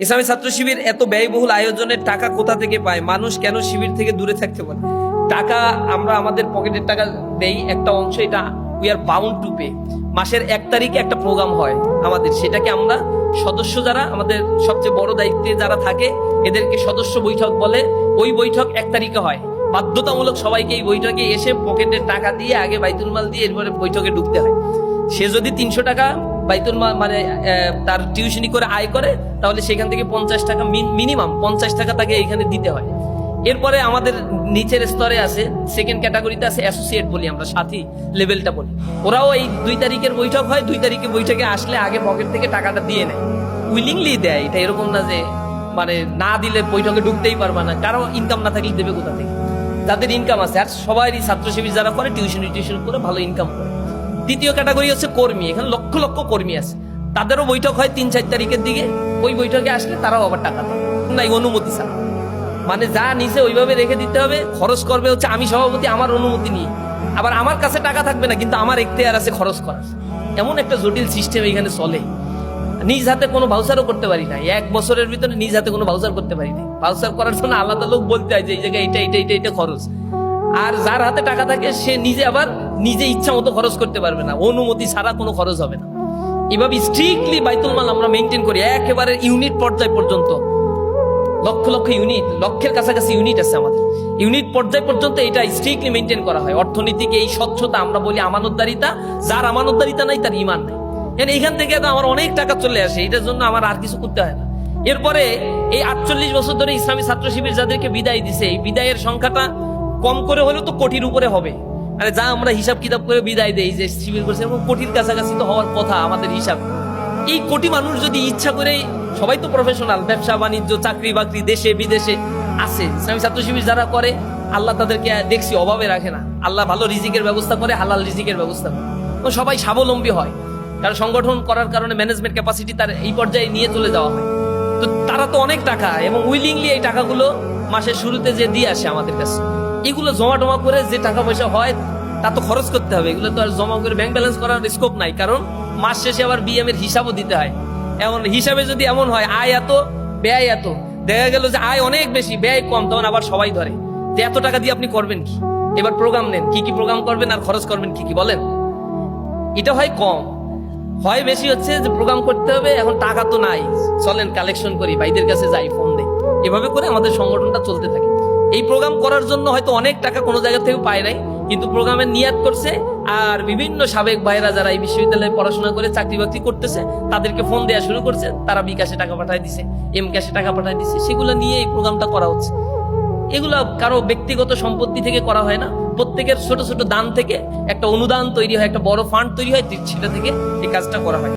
ইসলামী ছাত্র শিবির এত ব্যয়বহুল আয়োজনের টাকা কোথা থেকে পায়? মানুষ কেন শিবির থেকে দূরে থাকতে পারে? টাকা আমরা আমাদের পকেটের টাকা দেই, একটা অংশ, এটা we are bound to pay. মাসের 1 তারিখে একটা প্রোগ্রাম হয় আমাদের, সেটাকে আমরা সদস্য যারা আমাদের সবচেয়ে বড় দায়িত্বে যারা থাকে এদেরকে সদস্য বৈঠক বলে। ওই বৈঠক 1 তারিখে হয়, বাধ্যতামূলক সবাইকে এই বৈঠকে এসে পকেটের টাকা দিয়ে আগে বাইতুল মাল দিয়ে এরপরে বৈঠকে ঢুকতে হয়। সে যদি 300 টাকা বাইতুল মাল মানে তার টিউশনি করে আয় করে, তাহলে সেখান থেকে 50 টাকা মিনিমাম 50 টাকা তাকে এখানে দিতে হয়। এরপরে আমাদের নিচের স্তরে আছে, সেকেন্ড ক্যাটাগরিতে আছে অ্যাসোসিয়েট বলি আমরা, সাথী লেভেলটা বলি। ওরাও এই 2 তারিখের বৈঠক হয়, 2 তারিখে বৈঠকে আসলে আগে পকেট থেকে টাকাটা দিয়ে নেয়, উইলিংলি দেয়। এটা এরকম না যে মানে না দিলে বৈঠকে ঢুকতেই পারবা না, কারো ইনকাম না থাকলে দেবে কোথা থেকে? যাদের ইনকাম আছে, আর সবারই ছাত্র শিবির যারা করে টিউশন করে ভালো ইনকাম করে। দ্বিতীয় ক্যাটাগরি হচ্ছে কর্মী, এখানে লক্ষ লক্ষ কর্মী আছে, তাদেরও বৈঠক হয় 3-4 তারিখের দিকে। ওই বৈঠকে আসলে তারাও আবার টাকা পায় নাই, অনুমতি ছাড়া। মানে যা নিচে ওইভাবে রেখে দিতে হবে, খরচ করবে হচ্ছে আমি সভাপতি, আমার অনুমতি নিয়ে। আবার আমার কাছে টাকা থাকবে না, কিন্তু আমার এখতিয়ার আছে খরচ করার। এমন একটা জটিল সিস্টেম এখানে চলে। নিজ হাতে কোনো ভাউচারও করতে পারি না, 1 বছরের ভিতরে নিজ হাতে কোনো ভাউচার করতে পারি না। ভাউচার করার জন্য আলাদা লোক বলতে হয় যে এই জায়গায় এটা খরচ। আর যার হাতে টাকা থাকে সে নিজে আবার নিজে ইচ্ছা মতো খরচ করতে পারবে না, অনুমতি ছাড়া কোনো খরচ হবে না। এভাবে স্ট্রিক্টলি বাইতুল মাল আমরা মেনটেন করি, একেবারে ইউনিট পর্যায় পর্যন্ত। লক্ষ লক্ষ ইউনিট, লক্ষের কাছাকাছি ইউনিট আছে আমাদের। ইউনিট পর্যায় পর্যন্ত এটা স্ট্রিক্টলি মেনটেন করা হয়। অর্থনীতিক এই স্বচ্ছতা আমরা বলি আমানতদারিতা। যার আমানতদারিতা নাই তার ইমান নাই। এইখান থেকে তো আমার অনেক টাকা চলে আসে, এটার জন্য আমার আর কিছু করতে হয় না। এরপরে এই 48 বছর ধরে ইসলামী ছাত্র শিবির যাদেরকে বিদায় দিছে, এই বিদায়ের সংখ্যাটা কম করে হলেও তো কোটির উপরে হবে। মানে যা আমরা হিসাব কিতাব করে বিদায় দেই যে শিবির করছে, এবং কোটির কাছাকাছি তো হওয়ার কথা আমাদের হিসাব। এই কোটি মানুষ যদি ইচ্ছা করে, সবাই তো প্রফেশনাল, ব্যবসা বাণিজ্য চাকরি বাকরি দেশে বিদেশে আছে, ইসলামী ছাত্র শিবির যারা করে আল্লাহ তাদেরকে দেখছি অভাবে রাখে না। আল্লাহ ভালো রিজিকের ব্যবস্থা করে, হালাল রিজিকের ব্যবস্থা করে, তো সবাই স্বাবলম্বী হয়। কারণ সংগঠন করার কারণে ম্যানেজমেন্ট ক্যাপাসিটি তার এই পর্যায়ে নিয়ে চলে যাওয়া হয়। তো তারা তো অনেক টাকা এবং উইলিংলি এই টাকাগুলো মাসের শুরুতে যে দিয়ে আসে আমাদের কাছে, এগুলো জমা টমা করে যে টাকা পয়সা হয় তা তো খরচ করতে হবে। এগুলো তো আর জমা করে ব্যাংক ব্যালেন্স করার স্কোপ নাই, কারণ মাস শেষে আবার বিএম এর হিসাবও দিতে হয়। এমন হিসাবে যদি এমন হয় আয় এত ব্যয় এত, দেখা গেল যে আয় অনেক বেশি ব্যয় কম, তখন আবার সবাই ধরে যে এত টাকা দিয়ে আপনি করবেন কি? এবার প্রোগ্রাম নেন, কি কি প্রোগ্রাম করবেন আর খরচ করবেন কি কি বলেন? এটা হয় কম, হয় বেশি হচ্ছে যে প্রোগ্রাম করতে হবে, এখন টাকা তো নাই, চলেন কালেকশন করি, ভাইদের কাছে যাই, ফোন দেই। এভাবে করে আমাদের সংগঠনটা চলতে থাকে। এই প্রোগ্রাম করার জন্য হয়তো অনেক টাকা কোনো জায়গা থেকে পায় নাই, কিন্তু প্রোগ্রামের নিয়াত করছে। আর বিভিন্ন সাবেক ভাইরা যারা এই বিশ্ববিদ্যালয়ে পড়াশোনা করে চাকরি বাকরি করতেছে, তাদেরকে ফোন দেওয়া শুরু করছে, তারা বিকাশে টাকা পাঠায় দিছে, এম ক্যাশে টাকা পাঠায় দিছে, সেগুলো নিয়ে এই প্রোগ্রামটা করা হচ্ছে। এগুলো কারো ব্যক্তিগত সম্পত্তি থেকে করা হয় না, প্রত্যেকের ছোট ছোট দান থেকে একটা অনুদান তৈরি হয়, একটা বড় ফান্ড তৈরি হয়, সেটা থেকে এই কাজটা করা হয়।